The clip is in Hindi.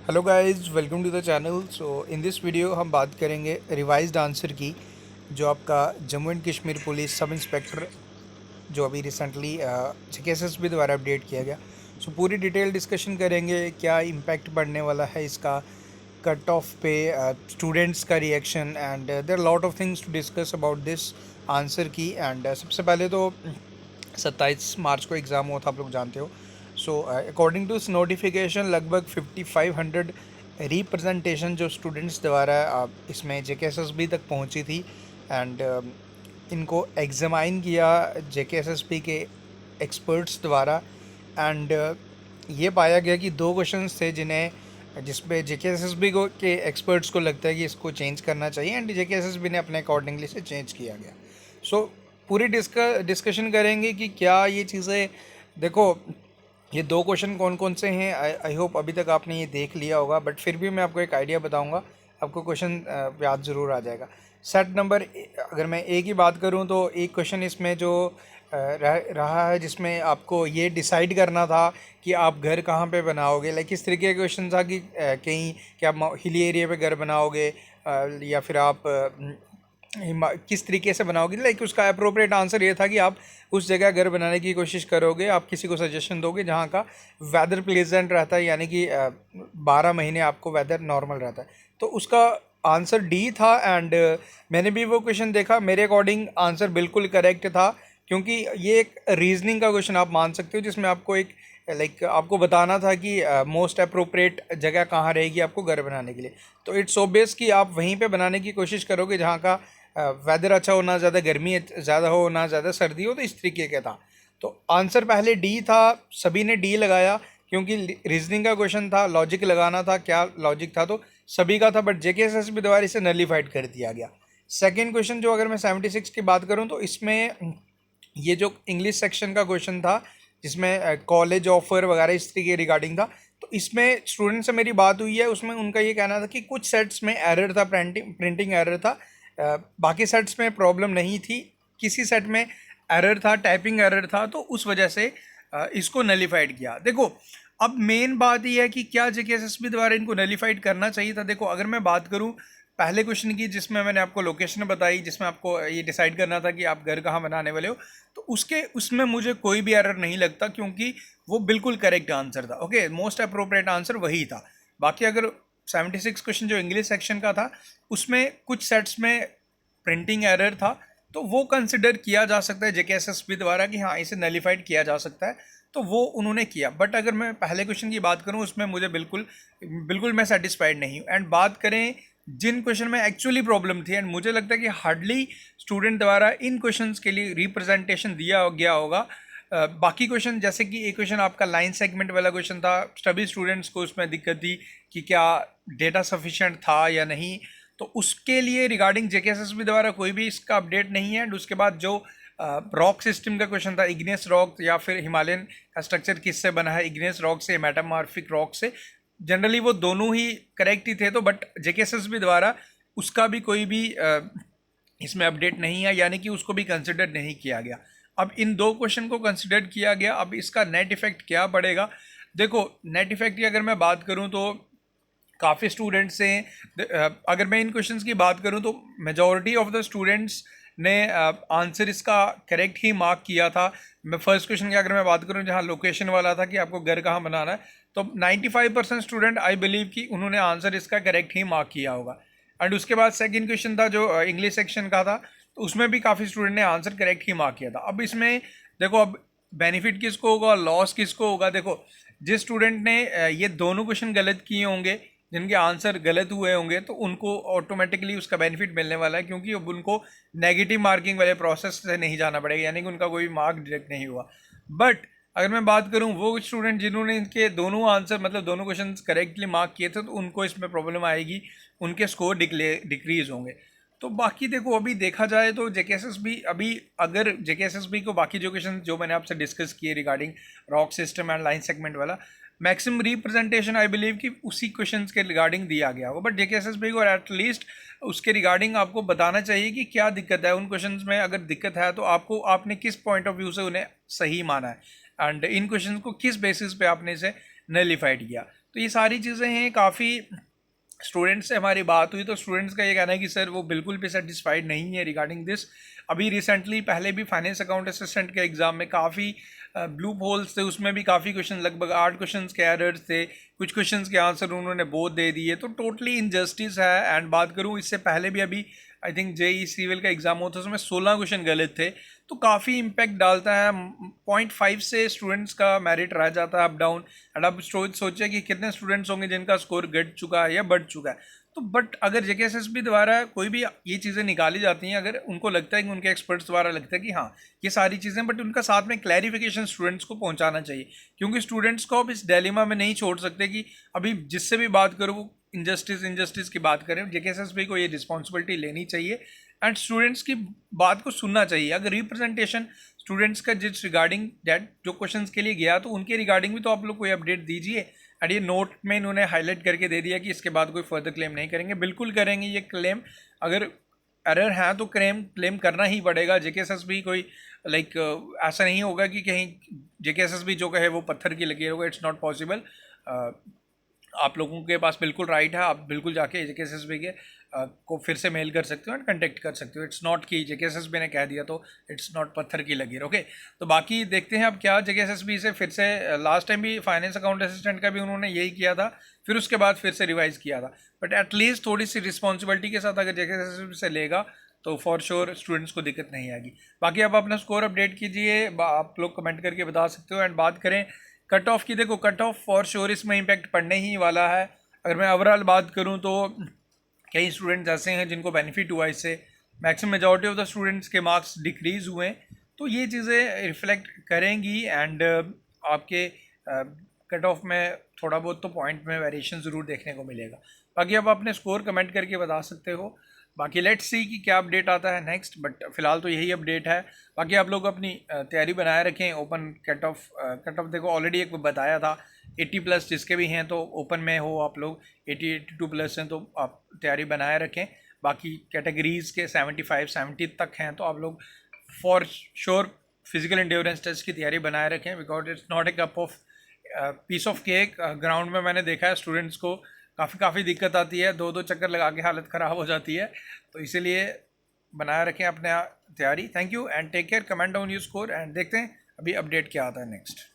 Hello guys, welcome to the channel. So in this video हम बात करेंगे रिवाइज्ड आंसर की, जो आपका Jammu and Kashmir police sub inspector जो अभी रिसेंटली जेकेएसएसबी द्वारा अपडेट किया गया। सो पूरी डिटेल डिस्कशन करेंगे, क्या इम्पैक्ट पड़ने वाला है इसका, कट ऑफ पे, स्टूडेंट्स का reaction, and there lot of things to discuss about this answer key. And सबसे पहले तो 27 मार्च को एग्ज़ाम हुआ था, आप लोग जानते हो। सो अकॉर्डिंग टू इस नोटिफिकेशन लगभग 5500 रिप्रेजेंटेशन जो स्टूडेंट्स द्वारा इसमें जेकेएसएसबी तक पहुंची थी। एंड इनको एग्जामाइन किया जेकेएसएसबी के एक्सपर्ट्स द्वारा। एंड ये पाया गया कि दो क्वेश्चंस थे जिसपे जेकेएसएसबी को के एक्सपर्ट्स को लगता है कि इसको चेंज करना चाहिए, एंड जेकेएसएसबी ने अपने अकॉर्डिंगली से चेंज किया गया। सो पूरी डिस्कशन करेंगे कि क्या ये चीज़ें, देखो ये दो क्वेश्चन कौन कौन से हैं। आई होप अभी तक आपने ये देख लिया होगा, बट फिर भी मैं आपको एक आइडिया बताऊंगा, आपको क्वेश्चन याद ज़रूर आ जाएगा। सेट नंबर अगर मैं ए की बात करूं तो एक क्वेश्चन इसमें जो रहा है, जिसमें आपको ये डिसाइड करना था कि आप घर कहाँ पे बनाओगे। लाइक इस तरीके का क्वेश्चन था कि कहीं क्या आप हिली एरिया पे घर बनाओगे, या फिर आप किस तरीके से बनाओगे। लाइक उसका अप्रोप्रिएट आंसर ये था कि आप उस जगह घर बनाने की कोशिश करोगे, आप किसी को सजेशन दोगे जहाँ का वेदर प्लेजेंट रहता है, यानी कि 12 महीने आपको वेदर नॉर्मल रहता है। तो उसका आंसर डी था। एंड मैंने भी वो क्वेश्चन देखा, मेरे अकॉर्डिंग आंसर बिल्कुल करेक्ट था, क्योंकि ये एक रीजनिंग का क्वेश्चन आप मान सकते हो, जिसमें आपको एक आपको बताना था कि मोस्ट अप्रोप्रिएट जगह कहाँ रहेगी आपको घर बनाने के लिए। तो इट्स ऑब्वियस कि आप वहीं पे बनाने की कोशिश करोगे जहाँ का वेदर अच्छा हो, ना ज़्यादा गर्मी ज़्यादा हो ना ज़्यादा सर्दी हो। तो इस तरीके का था। तो आंसर पहले डी था, सभी ने डी लगाया, क्योंकि रीजनिंग का क्वेश्चन था, लॉजिक लगाना था, क्या लॉजिक था, तो सभी का था। बट जेकेएसएसबी द्वारा इसे नलीफाइड कर दिया गया। सेकेंड क्वेश्चन जो अगर मैं 76 की बात करूँ तो इसमें ये जो इंग्लिश सेक्शन का क्वेश्चन था, जिसमें कॉलेज ऑफर वगैरह इस तरीके रिगार्डिंग था, तो इसमें स्टूडेंट से मेरी बात हुई है, उसमें उनका ये कहना था कि कुछ सेट्स में एरर था, प्रिंटिंग एरर था, बाकी सेट्स में प्रॉब्लम नहीं थी, किसी सेट में एरर था, टाइपिंग एरर था, तो उस वजह से इसको नलीफाइड किया। देखो अब मेन बात यह है कि क्या जेकेएसएसबी द्वारा इनको नलीफाइड करना चाहिए था। देखो अगर मैं बात करूं पहले क्वेश्चन की, जिसमें मैंने आपको लोकेशन बताई, जिसमें आपको ये डिसाइड करना था कि आप घर कहाँ बनाने वाले हो, तो उसमें मुझे कोई भी एरर नहीं लगता, क्योंकि वो बिल्कुल करेक्ट आंसर था। ओके, मोस्ट अप्रोप्रिएट आंसर वही था। बाकी अगर 76 क्वेश्चन जो इंग्लिश सेक्शन का था, उसमें कुछ सेट्स में प्रिंटिंग एरर था, तो वो कंसिडर किया जा सकता है जेकेएसएसबी द्वारा कि हाँ इसे नलीफाइड किया जा सकता है, तो वो उन्होंने किया। बट अगर मैं पहले क्वेश्चन की बात करूँ, उसमें मुझे बिल्कुल बिल्कुल मैं सेटिस्फाइड नहीं हूँ। एंड बात करें जिन क्वेश्चन में एक्चुअली प्रॉब्लम थी, एंड मुझे लगता है कि हार्डली स्टूडेंट द्वारा इन क्वेश्चंस के लिए रिप्रेजेंटेशन दिया गया होगा। बाकी क्वेश्चन जैसे कि एक क्वेश्चन आपका लाइन सेगमेंट वाला क्वेश्चन था, सभी स्टूडेंट्स को उसमें दिक्कत थी कि क्या डेटा सफिशिएंट था या नहीं, तो उसके लिए रिगार्डिंग जेकेएसएसबी द्वारा कोई भी इसका अपडेट नहीं है। एंड उसके बाद जो रॉक सिस्टम का क्वेश्चन था, इग्नियस रॉक या फिर हिमालयन का स्ट्रक्चर किससे बना है, इग्नियस रॉक से, मेटामॉर्फिक रॉक से, जनरली वो दोनों ही करेक्ट ही थे। तो बट जेकेएसएसबी द्वारा उसका भी कोई भी इसमें अपडेट नहीं है, यानी कि उसको भी कंसिडर नहीं किया गया। अब इन दो क्वेश्चन को कंसिडर किया गया, अब इसका नेट इफेक्ट क्या पड़ेगा। देखो नेट इफेक्ट की अगर मैं बात करूं तो काफ़ी स्टूडेंट्स हैं। अगर मैं इन क्वेश्चंस की बात करूं तो मेजॉरिटी ऑफ द स्टूडेंट्स ने आंसर इसका करेक्ट ही मार्क किया था। मैं फर्स्ट क्वेश्चन की अगर मैं बात करूं, जहां लोकेशन वाला था कि आपको घर कहां बनाना है, तो 95% स्टूडेंट आई बिलीव कि उन्होंने आंसर इसका करेक्ट ही मार्क किया होगा। एंड उसके बाद सेकंड क्वेश्चन था जो इंग्लिश सेक्शन का था, तो उसमें भी काफ़ी स्टूडेंट ने आंसर करेक्ट ही मार्क किया था। अब इसमें देखो, अब बेनिफिट किसको होगा, लॉस किसको होगा। देखो जिस स्टूडेंट ने ये दोनों क्वेश्चन गलत किए होंगे, जिनके आंसर गलत हुए होंगे, तो उनको ऑटोमेटिकली उसका बेनिफिट मिलने वाला है, क्योंकि अब उनको नेगेटिव मार्किंग वाले प्रोसेस से नहीं जाना पड़ेगा, यानी कि उनका कोई मार्क डिडक्ट नहीं हुआ। बट अगर मैं बात करूं वो स्टूडेंट जिन्होंने इनके दोनों आंसर मतलब दोनों क्वेश्चन करेक्टली मार्क किए थे, तो उनको इसमें प्रॉब्लम आएगी, उनके स्कोर डिक्रीज होंगे। तो बाकी देखो अभी देखा जाए तो जेकेएसएसबी अभी, अगर जेकेएसएसबी को बाकी जो क्वेश्चन जो मैंने आपसे डिस्कस किए regarding rock system and line segment वाला, मैक्सिमम रिप्रेजेंटेशन आई बिलीव कि उसी क्वेश्चंस के रिगार्डिंग दिया गया होगा। बट जेकेएसएसबी को एटलीस्ट उसके रिगार्डिंग आपको बताना चाहिए कि क्या दिक्कत है उन क्वेश्चंस में। अगर दिक्कत है तो आपने किस पॉइंट ऑफ व्यू से उन्हें सही माना है, एंड इन क्वेश्चंस को किस बेसिस पे आपने इसे नलिफाइड किया। तो ये सारी चीज़ें हैं। काफ़ी स्टूडेंट्स से हमारी बात हुई तो स्टूडेंट्स का ये कहना है कि सर वो बिल्कुल भी सेटिस्फाइड नहीं है रिगार्डिंग दिस। अभी रिसेंटली पहले भी फाइनेंस अकाउंट असिस्टेंट के एग्ज़ाम में काफ़ी ब्लू होल्स थे, उसमें भी काफ़ी क्वेश्चन, लगभग 8 क्वेश्चन के एरर्स थे, कुछ क्वेश्चन के आंसर उन्होंने बोथ दे दिए, तो टोटली इनजस्टिस है। एंड बात करूँ इससे पहले भी अभी आई थिंक जेई सिविल का एग्ज़ाम होता है, उसमें 16 क्वेश्चन गलत थे, तो काफ़ी इम्पैक्ट डालता है। 0.5 से स्टूडेंट्स का मेरिट रह जाता है अप डाउन। एंड अब सोचिए कि कितने स्टूडेंट्स होंगे जिनका स्कोर घट चुका है या बढ़ चुका है। तो बट अगर जेकेएसएसबी द्वारा कोई भी ये चीज़ें निकाली जाती हैं, अगर उनको लगता है कि उनके एक्सपर्ट्स द्वारा लगता है कि हाँ ये सारी चीज़ें, बट उनका साथ में क्लैरिफिकेशन स्टूडेंट्स को पहुंचाना चाहिए, क्योंकि स्टूडेंट्स को अब इस डिलेमा में नहीं छोड़ सकते कि अभी जिससे भी बात करो वो इनजस्टिस की बात करें। जेकेएसएसबी को ये रिस्पॉन्सिबिलिटी लेनी चाहिए एंड स्टूडेंट्स की बात को सुनना चाहिए। अगर रिप्रेजेंटेशन स्टूडेंट्स का जिस रिगार्डिंग डैट जो क्वेश्चंस के लिए गया तो उनके रिगार्डिंग भी तो आप लोग कोई अपडेट दीजिए। एंड ये नोट में इन्होंने हाईलाइट करके दे दिया कि इसके बाद कोई फर्दर क्लेम नहीं करेंगे। बिल्कुल करेंगे ये क्लेम, अगर एरर है तो क्लेम करना ही पड़ेगा। जेकेएसएसबी कोई लाइक ऐसा नहीं होगा कि कहीं जेकेएसएसबी जो कहे वो पत्थर की लकीर होगा, इट्स नॉट पॉसिबल। आप लोगों के पास बिल्कुल राइट है, आप बिल्कुल जाके जेकेएसएसबी के को फिर से मेल कर सकते हो एंड कंटेक्ट कर सकते हो। इट्स नॉट कि जेकेएसएसबी ने कह दिया तो इट्स नॉट पत्थर की लकीर। ओके, तो बाकी देखते हैं अब क्या जेकेएसएसबी से फिर से। लास्ट टाइम भी फाइनेंस अकाउंट असिस्टेंट का भी उन्होंने यही किया था, फिर उसके बाद फिर से रिवाइज किया था, बट एटलीस्ट थोड़ी सी रिस्पॉन्सिबिलिटी के साथ अगर जेकेएसएसबी से लेगा तो फॉर श्योर स्टूडेंट्स को दिक्कत नहीं आएगी। बाकी आप अपना स्कोर अपडेट कीजिए, आप लोग कमेंट करके बता सकते हो। एंड बात करें कट ऑफ की, देखो कट ऑफ फॉर श्योर इसमें इम्पैक्ट पड़ने ही वाला है। अगर मैं ओवरऑल बात करूं तो कई स्टूडेंट्स ऐसे हैं जिनको बेनिफिट हुआ इससे, maximum majority of the students के मार्क्स डिक्रीज़ हुए, तो ये चीज़ें रिफ्लेक्ट करेंगी। एंड आपके कट ऑफ में थोड़ा बहुत तो पॉइंट में वेरिएशन ज़रूर देखने को मिलेगा। बाकी आप अपने स्कोर कमेंट करके बता सकते हो। बाकी लेट्स सी कि क्या अपडेट आता है नेक्स्ट, बट फिलहाल तो यही अपडेट है। बाकी आप लोग अपनी तैयारी बनाए रखें। ओपन कट ऑफ देखो ऑलरेडी एक बताया था 80+ जिसके भी हैं, तो ओपन में हो आप लोग 80-82+ हैं तो आप तैयारी बनाए रखें। बाकी कैटेगरीज़ के 75-70 तक हैं तो आप लोग for sure physical endurance test की तैयारी बनाए रखें, because it's not a cup of piece of cake. Ground में मैंने देखा है स्टूडेंट्स को काफ़ी दिक्कत आती है, 2-2 चक्कर लगा के हालत ख़राब हो जाती है, तो इसीलिए बनाए रखें अपने तैयारी। Thank you and take care, comment down your score and देखते हैं अभी अपडेट क्या आता है नेक्स्ट।